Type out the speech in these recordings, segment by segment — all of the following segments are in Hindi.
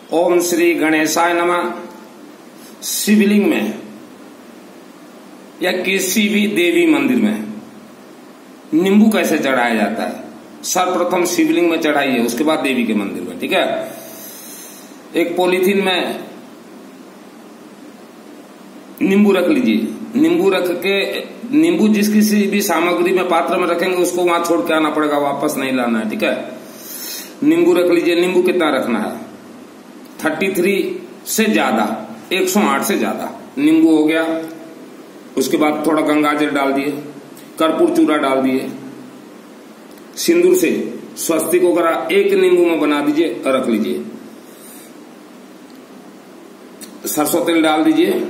ओम श्री गणेशाय नमः। शिवलिंग में या किसी भी देवी मंदिर में नींबू कैसे चढ़ाया जाता है? सर्वप्रथम शिवलिंग में चढ़ाइए, उसके बाद देवी के मंदिर में। ठीक है, एक पॉलीथीन में नींबू रख लीजिए। नींबू रख के, नींबू जिस किसी भी सामग्री में पात्र में रखेंगे उसको वहां छोड़ के आना पड़ेगा, वापस नहीं लाना है। ठीक है, नींबू रख लीजिए। नींबू कितना रखना है? 33 से ज्यादा, 108 से ज्यादा नींबू हो गया। उसके बाद थोड़ा गंगाजल डाल दिए, कर्पूर चूरा डाल दिए, सिंदूर से स्वस्तिक वगैरह एक नींबू में बना दीजिए और रख लीजिए। सरसों तेल डाल दीजिए,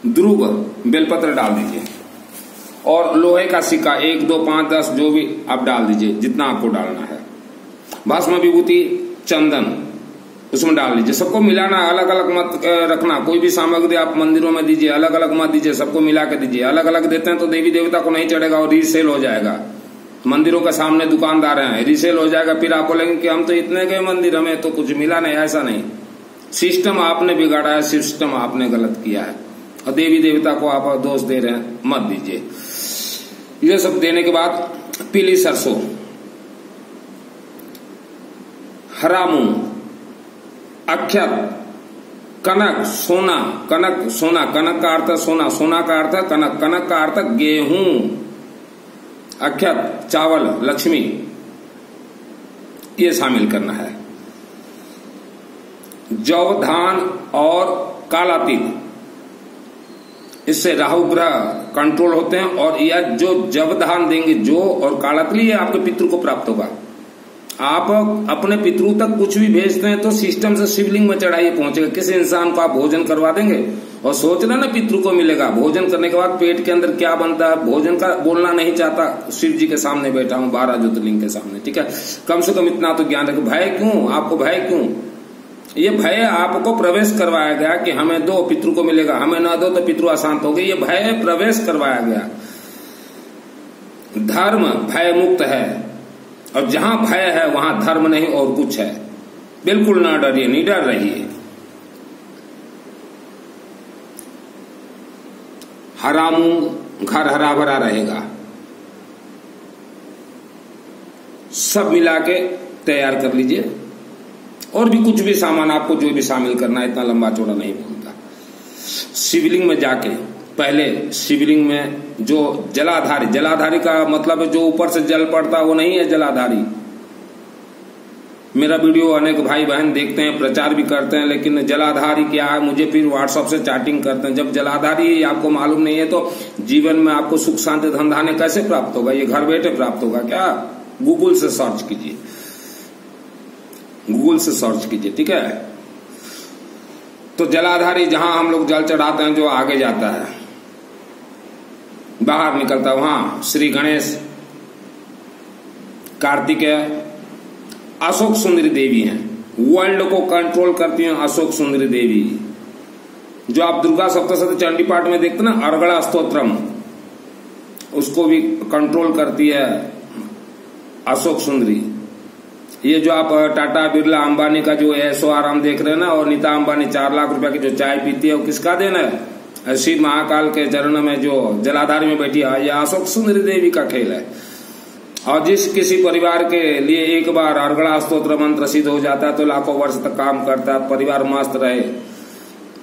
ध्रुव बेलपत्र डाल दीजिए और लोहे का सिक्का 1, 2, 5, 10 जो भी आप डाल दीजिए, जितना आपको डालना है। भस्म विभूति चंदन उसमें डाल लीजिए। सबको मिलाना, अलग अलग मत रखना। कोई भी सामग्री आप मंदिरों में दीजिए, अलग अलग मत दीजिए, सबको मिला के दीजिए। अलग अलग देते हैं तो देवी देवता को नहीं चढ़ेगा और रीसेल हो जाएगा। मंदिरों के सामने दुकानदार हैं, रीसेल हो जाएगा। फिर आप बोलेंगे कि हम तो इतने गए मंदिर, हमें तो कुछ मिला नहीं। ऐसा नहीं, सिस्टम आपने बिगाड़ा है, सिस्टम आपने गलत किया है और देवी देवता को आप दोष दे रहे हैं, मत दीजिए। ये सब देने के बाद पीली सरसों, हरा मूंग, अक्षत, कनक, सोना। कनक सोना, कनक का अर्थ सोना, सोना का अर्थ कनक, कनक का अर्थ गेहूं, अक्षत चावल, लक्ष्मी, ये शामिल करना है। जौ, धान और काला तिल, इससे राहु ग्रह कंट्रोल होते हैं। और यह जो जब धान देंगे, जो और काला तिल, ये आपके पितृ को प्राप्त होगा। आप अपने पितृ तक कुछ भी भेजते हैं तो सिस्टम से शिवलिंग में चढ़ाइए, पहुंचेगा। किसी इंसान को आप भोजन करवा देंगे और सोच रहे ना पितृ को मिलेगा। भोजन करने के बाद पेट के अंदर क्या बनता है, भोजन का बोलना नहीं चाहता। शिव जी के सामने बैठा हूं, 12 ज्योतिर्लिंग के सामने। ठीक है, कम से कम इतना तो ज्ञान रखें। भय क्यों? आपको भय क्यों? ये भय आपको प्रवेश करवाया गया कि हमें दो, पितृ को मिलेगा, हमें ना दो तो पितृ अशांत हो गए। ये भय प्रवेश करवाया गया। धर्म भय मुक्त है और जहां भय है वहां धर्म नहीं और कुछ है। बिल्कुल ना डरिए, निडर रहिए। हरा मूंग, घर हरा भरा रहेगा। सब मिला के तैयार कर लीजिए। और भी कुछ भी सामान आपको जो भी शामिल करना है, इतना लंबा चौड़ा नहीं बोलता। शिवलिंग में जाके पहले शिवलिंग में जो जलाधारी, जलाधारी का मतलब जो ऊपर से जल पड़ता है वो नहीं है जलाधारी। मेरा वीडियो अनेक भाई बहन देखते हैं, प्रचार भी करते हैं, लेकिन जलाधारी क्या है मुझे फिर व्हाट्सएप से चैटिंग करते हैं। जब जलाधारी आपको मालूम नहीं है तो जीवन में आपको सुख शांति धन धान्य कैसे प्राप्त होगा? ये घर बैठे प्राप्त होगा क्या? गूगल से सर्च कीजिए, गूगल से सर्च कीजिए। ठीक है, तो जलाधारी जहां हम लोग जल चढ़ाते हैं, जो आगे जाता है, बाहर निकलता है, वहां श्री गणेश, कार्तिकेय, अशोक सुंदरी देवी हैं। वर्ल्ड को कंट्रोल करती हैं अशोक सुंदरी देवी। जो आप दुर्गा सप्तशती चंडी पाठ में देखते ना, अर्गड़ा स्तोत्रम, उसको भी कंट्रोल करती है अशोक सुंदरी। ये जो आप टाटा बिरला अंबानी का जो ऐशो आराम देख रहे हैं ना, और नीता अंबानी 4 लाख रुपए की जो चाय पीती है, वो किसका देना है? शिव महाकाल के चरणों में जो जलाधारी में बैठी है, यह अशोक सुंदरी देवी का खेल है। और जिस किसी परिवार के लिए एक बार अर्गड़ा स्तोत्र मंत्र सिद्ध हो जाता है तो लाखों वर्ष तक काम करता है, परिवार मस्त रहे,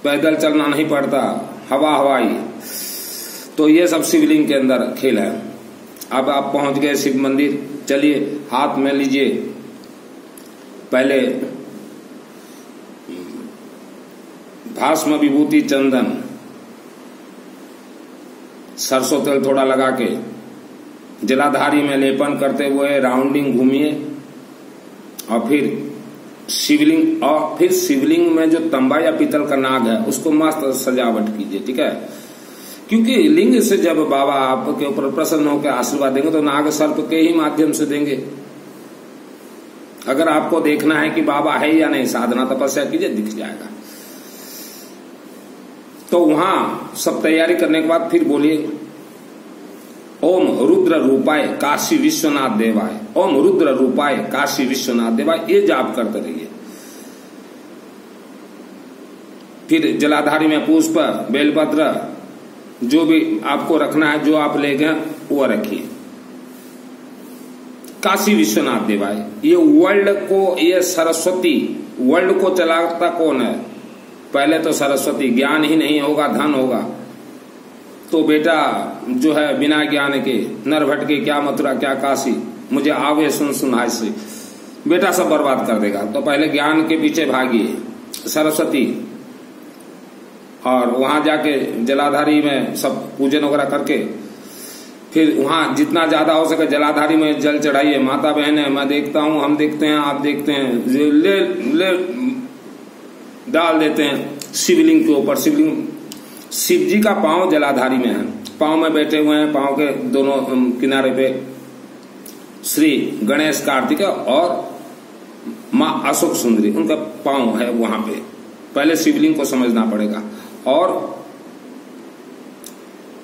पैदल चलना नहीं पड़ता, हवाई। तो ये सब शिवलिंग के अंदर खेल है। अब आप पहुंच गए शिव मंदिर, चलिए हाथ में लीजिए पहले भस्म विभूति चंदन, सरसों तेल थोड़ा लगा के जलाधारी में लेपन करते हुए राउंडिंग घूमिए और फिर शिवलिंग में जो तांबा या पीतल का नाग है उसको मस्त सजावट कीजिए। ठीक है, क्योंकि लिंग से जब बाबा आपके ऊपर प्रसन्न होकर आशीर्वाद देंगे तो नाग सर्प के ही माध्यम से देंगे। अगर आपको देखना है कि बाबा है या नहीं, साधना तपस्या कीजिए, दिख जाएगा। तो वहां सब तैयारी करने के बाद फिर बोलिए ओम रुद्र रूपाय काशी विश्वनाथ देवाय, ओम रुद्र रूपाय काशी विश्वनाथ देवाय, ये जाप करते रहिए। फिर जलाधारी में पुष्प, बेलपत्र, जो भी आपको रखना है, जो आप ले गए वो रखिए। काशी विश्वनाथ देव भाई, ये वर्ल्ड को, ये सरस्वती, वर्ल्ड को चलाता कौन है? पहले तो सरस्वती। ज्ञान ही नहीं होगा, धन होगा तो बेटा जो है बिना ज्ञान के नर भटके, क्या मथुरा क्या काशी, मुझे आवे सुन सुनाई से, बेटा सब बर्बाद कर देगा। तो पहले ज्ञान के पीछे भागिए, सरस्वती, और वहां जाके जलाधारी में सब पूजन वगैरह करके फिर वहां जितना ज्यादा हो सके जलाधारी में जल चढ़ाइए। माता बहन है, मैं देखता हूं, हम देखते हैं, आप देखते हैं, ले डाल देते हैं शिवलिंग के ऊपर। शिव जी का पांव जलाधारी में है, पांव में बैठे हुए हैं, पांव के दोनों किनारे पे श्री गणेश, कार्तिक और मां अशोक सुंदरी, उनका पांव है वहां पे। पहले शिवलिंग को समझना पड़ेगा। और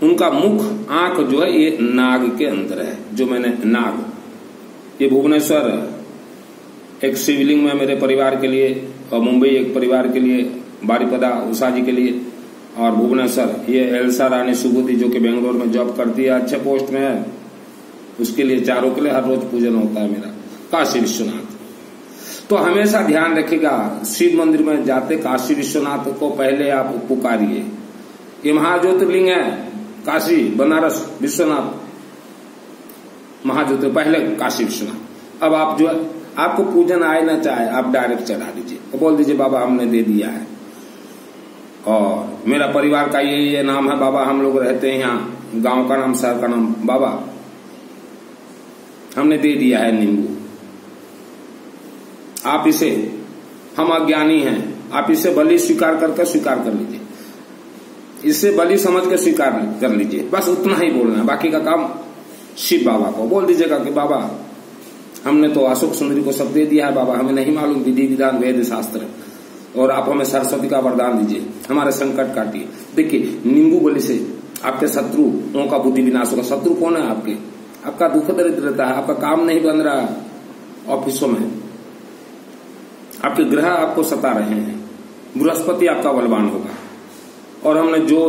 उनका मुख, आंख जो है ये नाग के अंदर है, जो मैंने नाग, ये भुवनेश्वर एक शिवलिंग में मेरे परिवार के लिए, और मुंबई एक परिवार के लिए, बारीपदा उषा जी के लिए, और भुवनेश्वर ये एल्सा रानी सुबुद्धि जो कि बेंगलोर में जॉब करती है, अच्छे पोस्ट में है, उसके लिए, चारों के लिए हर रोज पूजन होता है मेरा। काशी विश्वनाथ, तो हमेशा ध्यान रखिएगा, शिव मंदिर में जाते काशी विश्वनाथ को पहले आप पुकारिए। ये महाज्योतिर्लिंग है, काशी, बनारस, विश्वनाथ, महाज्योतिर्लिंग, पहले काशी विश्वनाथ। अब आप जो है, आपको पूजन आए ना चाहे, आप डायरेक्ट चढ़ा दीजिए और बोल दीजिए बाबा हमने दे दिया है, और मेरा परिवार का ये नाम है बाबा, हम लोग रहते हैं यहाँ, गांव का नाम, शहर का नाम, बाबा हमने दे दिया है नींबू, आप इसे, हम अज्ञानी हैं, आप इसे बलि स्वीकार करके स्वीकार कर लीजिए, इसे बलि समझ के स्वीकार कर लीजिए। बस उतना ही बोलना है, बाकी का काम शिव बाबा को बोल दीजिएगा कि बाबा हमने तो अशोक सुंदरी को सब दे दिया है बाबा, हमें नहीं मालूम विधि विधान वेद शास्त्र, और आप हमें सरस्वती का वरदान दीजिए, हमारे संकट काटिए। देखिए नींबू बलि से आपके शत्रुओं का बुद्धि विनाश होगा। शत्रु कौन है आपके? आपका दुख दरिद्रता है, आपका काम नहीं बन रहा ऑफिसों में, आपके ग्रह आपको सता रहे हैं, बृहस्पति आपका बलवान होगा। और हमने जो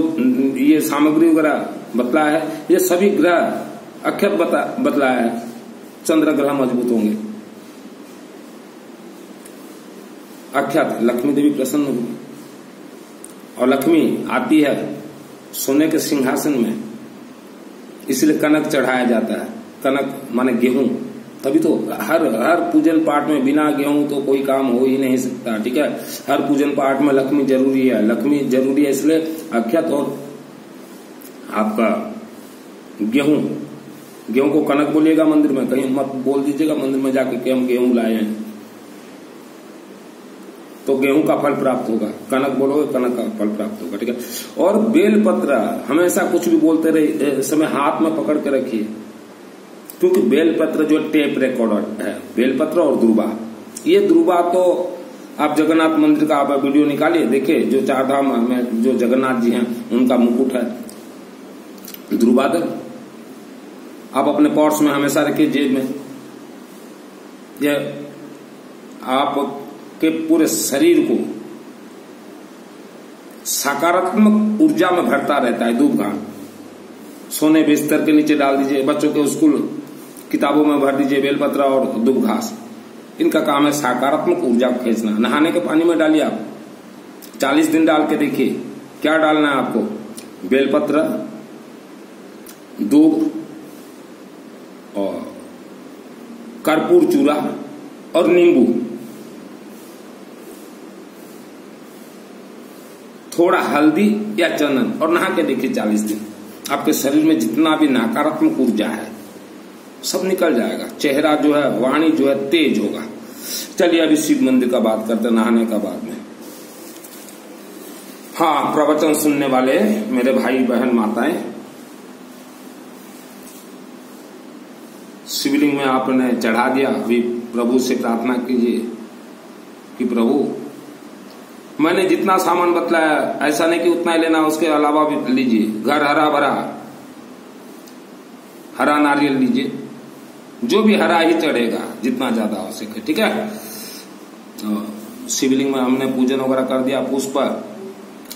ये सामग्री वगैरह बतलाया है, ये सभी ग्रह अक्षत बतलाया है, चंद्र ग्रह मजबूत होंगे, अक्षत लक्ष्मी देवी प्रसन्न होगी, और लक्ष्मी आती है सोने के सिंहासन में, इसलिए कनक चढ़ाया जाता है। कनक माने गेहूं, तभी तो हर पूजन पाठ में बिना गेहूं तो कोई काम हो ही नहीं सकता, ठीक है। हर पूजन पाठ में लक्ष्मी जरूरी है, लक्ष्मी जरूरी है, इसलिए अक्षत और आपका गेहूं को कनक बोलिएगा मंदिर में, कहीं मत बोल दीजिएगा मंदिर में जाके कि हम गेहूं लाए हैं, तो गेहूं का फल प्राप्त होगा, कनक बोलोगे कनक का फल प्राप्त होगा, ठीक है। और बेलपत्र हमेशा कुछ भी बोलते रहे समय हाथ में पकड़ के रखिए, क्योंकि बेलपत्र जो टेप रिकॉर्डर है, बेलपत्र और दुर्बा, ये दुर्बा तो आप जगन्नाथ मंदिर का आप वीडियो निकालिए, देखिए जो चार धाम में जो जगन्नाथ जी हैं उनका मुकुट है दुर्बा दल, आप अपने पर्स में हमेशा रखिए, जेब में। यह आपके पूरे शरीर को सकारात्मक ऊर्जा में भरता रहता है। दूब घास सोने बिस्तर के नीचे डाल दीजिए, बच्चों के स्कूल किताबों में भर दीजिए बेलपत्र और दूब घास, इनका काम है सकारात्मक ऊर्जा को खींचना। नहाने के पानी में डालिए आप, 40 दिन डाल के देखिए क्या डालना है आपको, बेलपत्र, दूब और कर्पूर चूरा और नींबू, थोड़ा हल्दी या चंदन, और नहा के देखिए 40 दिन, आपके शरीर में जितना भी नकारात्मक ऊर्जा है सब निकल जाएगा, चेहरा जो है, वाणी जो है तेज होगा। चलिए अभी शिव मंदिर का बात करते हैं नहाने का बाद में। हाँ, प्रवचन सुनने वाले मेरे भाई बहन माताएं, शिवलिंग में आपने चढ़ा दिया, अभी प्रभु से प्रार्थना कीजिए कि प्रभु मैंने जितना सामान बतलाया ऐसा नहीं कि उतना ही लेना, उसके अलावा भी लीजिए। घर हरा भरा, हरा नारियल लीजिए, जो भी हरा ही चढ़ेगा जितना ज्यादा हो सके, ठीक है। तो शिवलिंग में हमने पूजन वगैरह कर दिया, पुष्प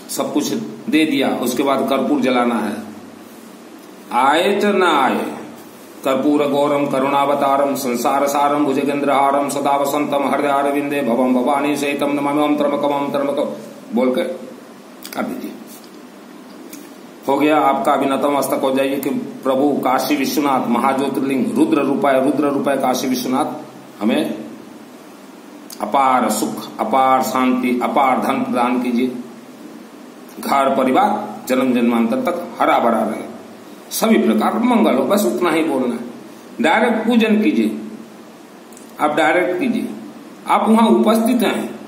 सब कुछ दे दिया, उसके बाद कर्पूर जलाना है। आए च न आए, कर्पूर गौरम करुणावतारम संसार सारम भुजगेंद्रहारम सदा वसंतम हृदयारविंदे भवम भवानी सहितम नमाम्यहम त्र्यंबकम बोल के कर दीजिए। हो गया आपका अभिनतम मस्तक हो जाइए कि प्रभु काशी विश्वनाथ महाज्योतिर्लिंग रुद्र रूपाय काशी विश्वनाथ हमें अपार सुख, अपार शांति, अपार धन प्रदान कीजिए। घर परिवार जन्म जन्मांतर तक हरा भरा रहे, सभी प्रकार मंगल हो, बस उतना ही बोलना है। डायरेक्ट पूजन कीजिए, आप डायरेक्ट कीजिए। आप वहां उपस्थित हैं,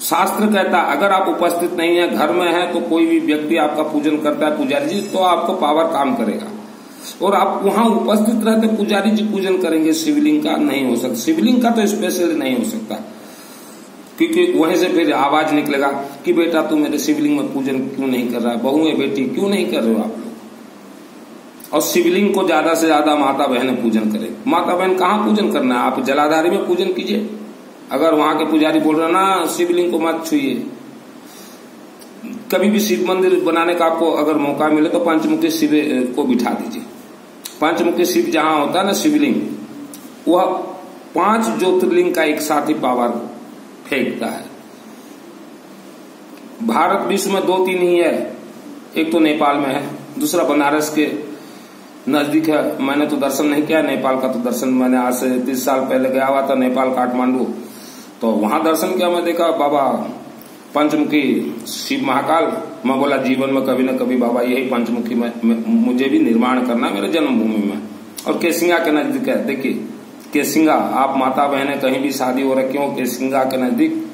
शास्त्र कहता है अगर आप उपस्थित नहीं है, घर में है, तो कोई भी व्यक्ति आपका पूजन करता है पुजारी जी, तो आपको पावर काम करेगा। और आप वहां उपस्थित रहते पुजारी जी पूजन करेंगे, शिवलिंग का नहीं हो सकता। शिवलिंग का तो स्पेशली नहीं हो सकता, क्योंकि वहीं से फिर आवाज निकलेगा कि बेटा तू मेरे शिवलिंग में पूजन क्यों नहीं कर रहा है, बहू है बेटी क्यों नहीं कर रहे हो आप लोग। और शिवलिंग को ज्यादा से ज्यादा माता बहन पूजन करें। माता बहन कहाँ पूजन करना है, आप जलाधारी में पूजन कीजिए। अगर वहां के पुजारी बोल रहे ना शिवलिंग को मत छुइए, कभी भी शिव मंदिर बनाने का आपको अगर मौका मिले तो पंचमुखी शिव को बिठा दीजिए। पंचमुखी शिव जहां होता है ना शिवलिंग, वह 5 ज्योतिर्लिंग का एक साथ ही पावर फेंकता है। भारत विश्व में 2-3 ही है, एक तो नेपाल में है, दूसरा बनारस के नजदीक है। मैंने तो दर्शन नहीं किया नेपाल का, तो दर्शन मैंने आज से 30 साल पहले गया हुआ था नेपाल काठमांडू, तो वहां दर्शन किया। मैं देखा बाबा पंचमुखी शिव महाकाल। मैं बोला जीवन में कभी न कभी बाबा यही पंचमुखी में मुझे भी निर्माण करना मेरे जन्मभूमि में। और केसिंगा के नजदीक है, देखिए केसिंगा, आप माता बहने कहीं भी शादी हो रही क्यों, केसिंगा के नजदीक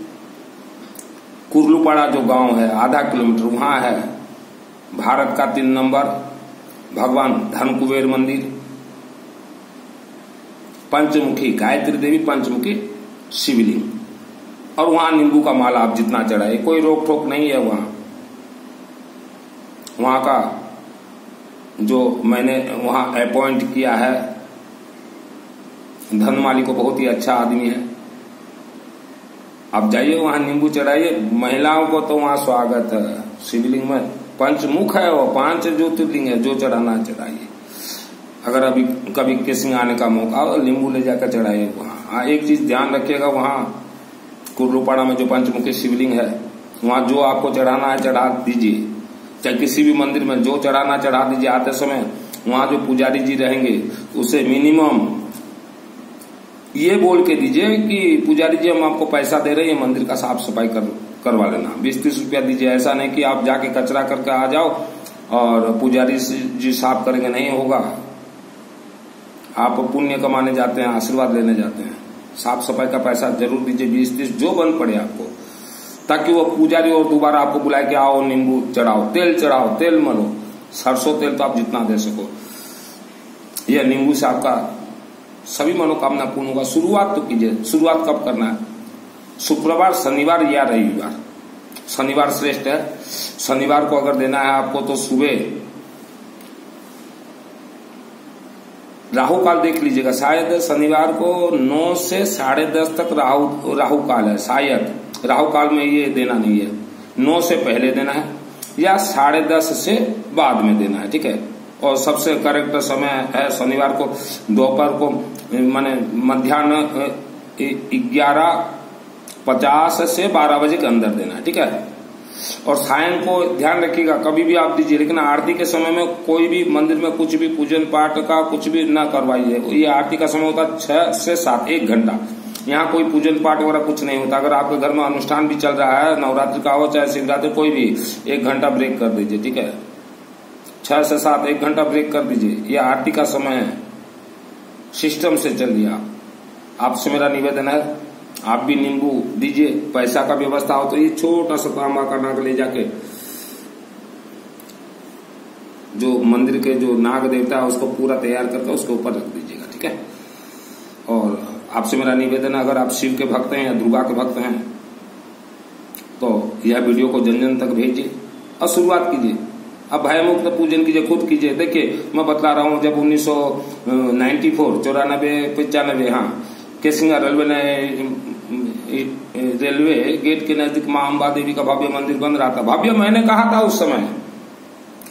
कुर्लूपाड़ा जो गांव है, आधा किलोमीटर वहां है भारत का 3 नंबर भगवान धन कुबेर मंदिर, पंचमुखी गायत्री देवी, पंचमुखी शिवलिंग। और वहां नींबू का माला आप जितना चढ़ाए, कोई रोक टोक नहीं है। वहां का जो मैंने वहां अपॉइंट किया है धनमाली को, बहुत ही अच्छा आदमी है। आप जाइए वहां नींबू चढ़ाइए। महिलाओं को तो वहां स्वागत है। शिवलिंग में पंचमुख है, वो 5 ज्योतिर्लिंग है, जो चढ़ाना चढ़ाइए। अगर अभी कभी केसिंग आने का मौका हो नींबू ले जाकर चढ़ाइए वहां। एक चीज ध्यान रखिएगा, वहां कुर्लूपाड़ा में जो पंचमुखी शिवलिंग है, वहां जो आपको चढ़ाना है चढ़ा दीजिए। चाहे किसी भी मंदिर में जो चढ़ाना चढ़ा दीजिए। आते समय वहां जो पुजारी जी रहेंगे उसे मिनिमम ये बोल के दीजिए कि पुजारी जी हम आपको पैसा दे रहे हैं, मंदिर का साफ सफाई करवा लेना, 20-30 रुपया दीजिए। ऐसा नहीं कि आप जाके कचरा करके आ जाओ और पुजारी जी साफ करेंगे, नहीं होगा। आप पुण्य कमाने जाते हैं, आशीर्वाद लेने जाते हैं, साफ सफाई का पैसा जरूर दीजिए, 20-30 जो बन पड़े आपको, ताकि वो पुजारी और दोबारा आपको बुलाए कि आओ नींबू चढ़ाओ, तेल मलो, सरसों तेल तो आप जितना दे सको। यह नींबू से आपका सभी मनोकामना पूर्ण होगा। शुरुआत तो कीजिए। शुरुआत कब करना है? शुक्रवार, शनिवार या रविवार। शनिवार श्रेष्ठ है। शनिवार को अगर देना है आपको तो सुबह राहु काल देख लीजिएगा। शायद शनिवार को 9 से 10:30 तक राहु काल है। शायद राहु काल में ये देना नहीं है, 9 से पहले देना है या 10:30 से बाद में देना है, ठीक है। और सबसे करेक्ट समय है शनिवार को दोपहर को, माने मध्याह्न 11:50 से 12 बजे के अंदर देना है, ठीक है। और सायं को ध्यान रखिएगा, कभी भी आप दीजिए, लेकिन आरती के समय में कोई भी मंदिर में कुछ भी पूजन पाठ का कुछ भी ना करवाइए। ये आरती का समय होता है 6 से 7, 1 घंटा। यहाँ कोई पूजन पाठ वगैरह कुछ नहीं होता। अगर आपके घर में अनुष्ठान भी चल रहा है, नवरात्रि का हो चाहे शिवरात्रि, कोई भी 1 घंटा ब्रेक कर दीजिए, ठीक है। 6 से 7 1 घंटा ब्रेक कर दीजिए। ये आरती का समय है, सिस्टम से चलिए आप। आपसे मेरा निवेदन है, आप भी नींबू दीजिए। पैसा का व्यवस्था हो तो ये छोटा सा तांबा का नाग ले जाके जो मंदिर के जो नाग देवता है उसको पूरा तैयार करके उसके ऊपर रख दीजिएगा, ठीक है। और आपसे मेरा निवेदन है, अगर आप शिव के भक्त हैं या दुर्गा के भक्त हैं तो यह वीडियो को जन जन तक भेजिए और शुरुआत कीजिए। अब भयमुक्त पूजन कीजिए, खुद कीजिए। देखिए मैं बतला रहा हूं, जब 1994, 94, 95, हाँ, केसिंगा रेलवे ने रेलवे गेट के नजदीक मां अम्बा देवी का भव्य मंदिर बन रहा था। भव्य मैंने कहा था उस समय,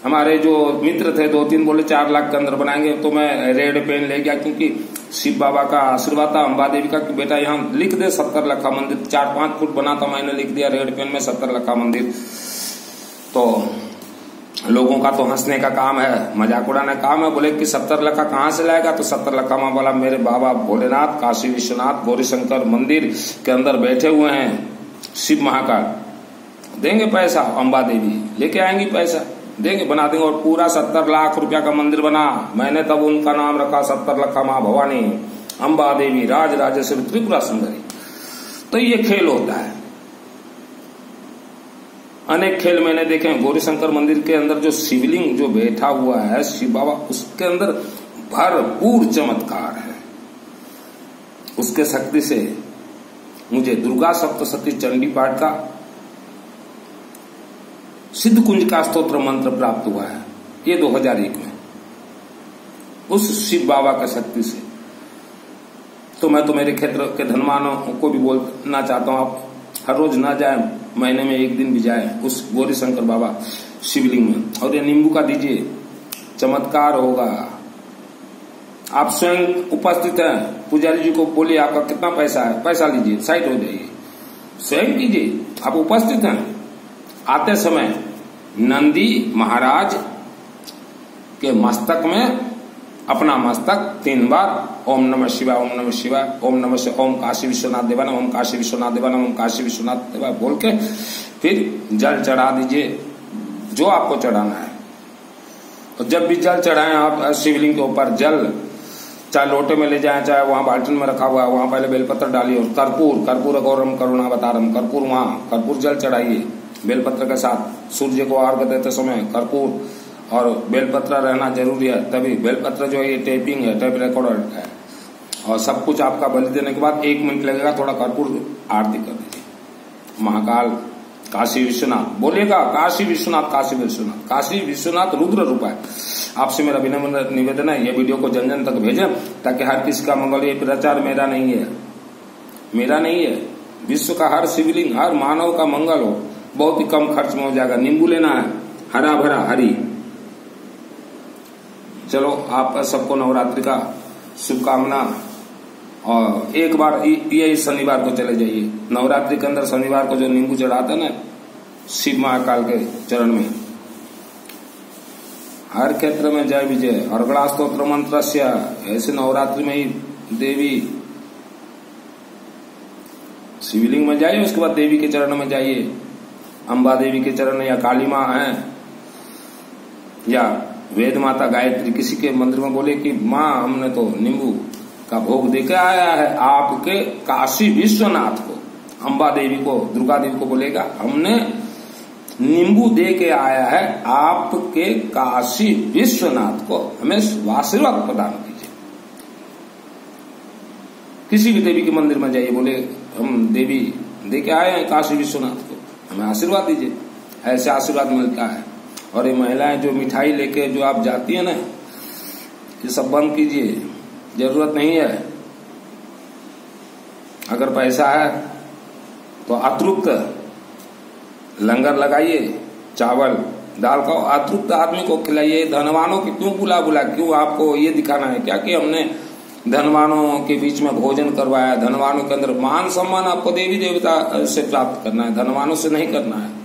हमारे जो मित्र थे 2-3 बोले 4 लाख के अंदर बनाएंगे, तो मैं रेड पेन ले गया, क्योंकि शिव बाबा का आशीर्वाद था, अम्बा देवी का कि बेटा यहाँ लिख दे 70 लाख का मंदिर। 4-5 फुट बना था, मैंने लिख दिया रेड पेन में 70 लाख का मंदिर। तो लोगों का तो हंसने का काम है, मजाक उड़ाने का काम है। बोले कि 70 लाख का कहाँ से लाएगा? तो 70 लाख का मां बोला मेरे बाबा भोलेनाथ काशी विश्वनाथ गौरीशंकर मंदिर के अंदर बैठे हुए हैं, शिव महाकाल देंगे पैसा, अम्बा देवी लेके आएंगी पैसा, देंगे, बना देंगे। और पूरा 70 लाख रुपया का मंदिर बना। मैंने तब उनका नाम रखा 70 लाख का मां भवानी अम्बा देवी राज राजेश्वरी त्रिपुरा सुंदरी। तो ये खेल होता है, अनेक खेल मैंने देखे हैं। गौरीशंकर मंदिर के अंदर जो शिवलिंग जो बैठा हुआ है शिव बाबा, उसके अंदर भरपूर चमत्कार है। उसके शक्ति से मुझे दुर्गा सप्तशती चंडी पाठ का सिद्ध कुंज का स्तोत्र मंत्र प्राप्त हुआ है, ये 2001 में, उस शिव बाबा का शक्ति से। तो मैं तो मेरे क्षेत्र के धनवानों को भी बोलना चाहता हूं, आप हर रोज ना जाए, महीने में 1 दिन भी जाए उस गौरीशंकर बाबा शिवलिंग में, और ये नींबू का दीजिए, चमत्कार होगा। आप स्वयं उपस्थित हैं, पुजारी जी को बोलिए आपका कितना पैसा है, पैसा लीजिए, साइड हो जाइए, स्वयं कीजिए। आप उपस्थित हैं, आते समय नंदी महाराज के मस्तक में अपना मस्तक 3 बार ओम नमः शिवाय, ओम नमः शिवाय, ओम नमः शिवाय, ओम काशी विश्वनाथ देवानम, ओम काशी विश्वनाथ देवानम, ओम काशी विश्वनाथ देवा बोल के फिर जल चढ़ा दीजिए जो आपको चढ़ाना है। और जब भी जल चढ़ाएं आप शिवलिंग के ऊपर, जल चाहे लोटे में ले जाएं, चाहे वहां बाल्टी में रखा हुआ है, वहां पहले बेलपत्र डालिए और कर्पूर गौरम करुणावतारम, कर्पूर वहां कर्पूर जल चढ़ाइए बेलपत्र के साथ। सूर्य को अर्घ देते समय कर्पूर और बेलपत्र रहना जरूरी है, तभी बेलपत्र जो है ये टेपिंग है, टेप रिकॉर्डर है। और सब कुछ आपका बलि देने के बाद 1 मिनट लगेगा, थोड़ा कर्पूर आरती कर दीजिए। महाकाल काशी विश्वनाथ बोलिएगा, काशी विश्वनाथ, काशी विश्वनाथ, काशी विश्वनाथ रुद्र रूप है। आपसे मेरा विनम्र निवेदन है, ये वीडियो को जन जन तक भेजें ताकि हर किसी का मंगल। ये प्रचार मेरा नहीं है, मेरा नहीं है, विश्व का हर शिवलिंग, हर मानव का मंगल हो, बहुत ही कम खर्च में हो जाएगा। नींबू लेना है, हरा भरा हरी। चलो आप सबको नवरात्रि का शुभकामना। और एक बार ये शनिवार को चले जाइए, नवरात्रि के अंदर शनिवार को जो नींबू चढ़ाता है ना शिव महाकाल के चरण में, हर क्षेत्र में जय विजय। अर्गड़ा स्तोत्र मंत्र से ऐसे नवरात्रि में ही देवी शिवलिंग में जाइए, उसके बाद देवी के चरण में जाइए, अम्बा देवी के चरण, या काली माँ है या वेद माता गायत्री, किसी के मंदिर में बोले कि माँ हमने तो नींबू का भोग देकर आया है आपके काशी विश्वनाथ को, अम्बा देवी को, दुर्गा देवी को बोलेगा हमने नींबू दे के आया है आपके काशी विश्वनाथ को, हमें आशीर्वाद प्रदान कीजिए। किसी भी देवी के मंदिर में जाइए, बोले हम देवी दे के आए हैं काशी विश्वनाथ को, हमें आशीर्वाद दीजिए। ऐसे आशीर्वाद मिलता है। और ये महिलाएं जो मिठाई लेके जो आप जाती है ना, ये सब बंद कीजिए, जरूरत नहीं है। अगर पैसा है तो अतृप्त लंगर लगाइए, चावल दाल का अतृप्त आदमी को खिलाइए। धनवानों की क्यों बुला क्यों आपको ये दिखाना है क्या कि हमने धनवानों के बीच में भोजन करवाया? धनवानों के अंदर मान सम्मान आपको देवी देवता से प्राप्त करना है, धनवानों से नहीं करना है।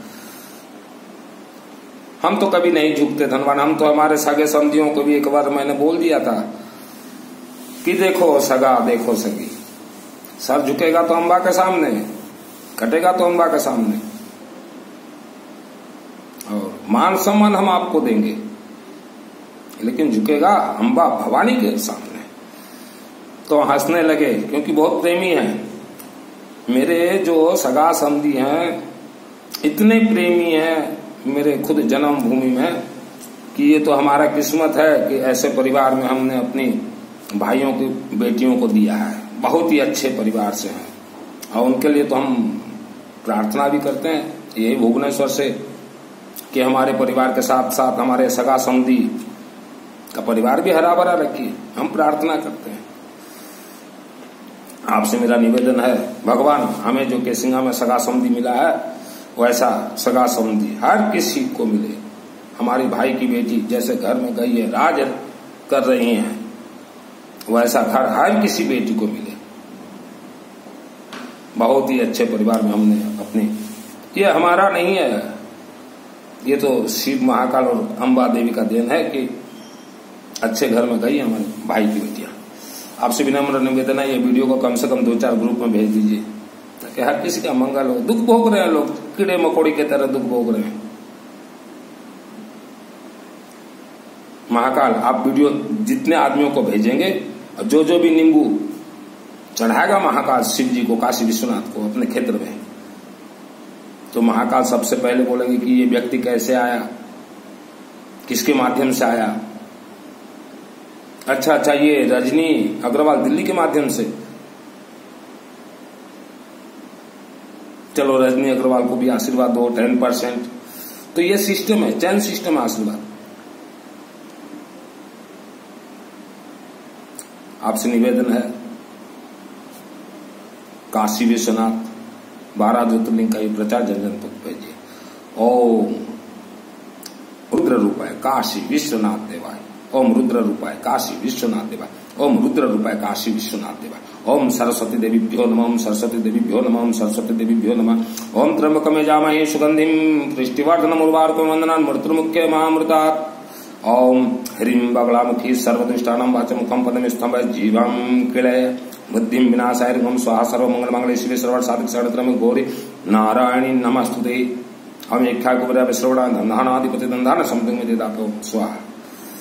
हम तो कभी नहीं झुकते धनवान, हम तो हमारे सगे समधियों को भी एक बार मैंने बोल दिया था कि देखो सगा देखो सगी, सर झुकेगा तो अम्बा के सामने, कटेगा तो अम्बा के सामने, और मान सम्मान हम आपको देंगे, लेकिन झुकेगा अम्बा भवानी के सामने। तो हंसने लगे क्योंकि बहुत प्रेमी हैं मेरे जो सगा समधी हैं, इतने प्रेमी हैं मेरे खुद जन्मभूमि में कि ये तो हमारा किस्मत है कि ऐसे परिवार में हमने अपनी भाइयों की बेटियों को दिया है। बहुत ही अच्छे परिवार से हैं और उनके लिए तो हम प्रार्थना भी करते हैं यही भुवनेश्वर से कि हमारे परिवार के साथ साथ हमारे सगा समधी का परिवार भी हरा भरा रखिए, हम प्रार्थना करते हैं। आपसे मेरा निवेदन है, भगवान हमें जो केसिंगा में सगा समधी मिला है वैसा सगा समधी हर किसी को मिले। हमारी भाई की बेटी जैसे घर में गई है, राज कर रही हैं, वैसा घर हर किसी बेटी को मिले। बहुत ही अच्छे परिवार में हमने अपने, ये हमारा नहीं है, ये तो शिव महाकाल और अम्बा देवी का देन है कि अच्छे घर में गई हमारे भाई की बेटियां। आपसे विनम्र निवेदन है, ये वीडियो को कम से कम 2-4 ग्रुप में भेज दीजिए ताकि हर किसी का मंगल हो। दुख भोग रहे हैं लोग, कीड़े मकोड़ी की तरह दुख भोग रहे हैं। महाकाल आप वीडियो जितने आदमियों को भेजेंगे और जो जो भी नींबू चढ़ाएगा महाकाल शिव जी को, काशी विश्वनाथ को अपने क्षेत्र में, तो महाकाल सबसे पहले बोलेंगे कि ये व्यक्ति कैसे आया, किसके माध्यम से आया। अच्छा, ये रजनी अग्रवाल दिल्ली के माध्यम से, चलो रजनी अग्रवाल को भी आशीर्वाद दो 10%। तो ये सिस्टम है, चैन सिस्टम आशीर्वाद। आपसे निवेदन है, काशी विश्वनाथ 12 ज्योतिर्लिंग का ये प्रचार जन जन तक भेजिए। ओम रुद्र रूपाय काशी विश्वनाथ देवाय, ओम रुद्र रूपाय काशी विश्वनाथ देवाय, ओम रुद्र रूपाय काशी विश्वनाथ देवाय, ओम सरस्वती देवीभ्यो नमः, ओम सरस्वती देवीभ्यो नमः, ओम सरस्वती देवीभ्यो नमः। ओम त्र्यंबकं यजामहे सुगंधिं पुष्टिवर्धनम् उर्वारुकं वन्दनान् मृत्युर्मुख्य महामृतात्। ओम ह्रीं बगलामुखी सर्वदुष्टानां वाचमुखं पदं स्तंभ जीवं किलय बुद्धिं विनाशाय ॐ स्वाहा सर्वमंगलमंगले शिवे सर्वसाधिक शरणत्रमे गौरी नारायणी नमस्तुते। हम एक श्रवणा दंधानाधिपति दंधान समुद्र में देता स्वाहा।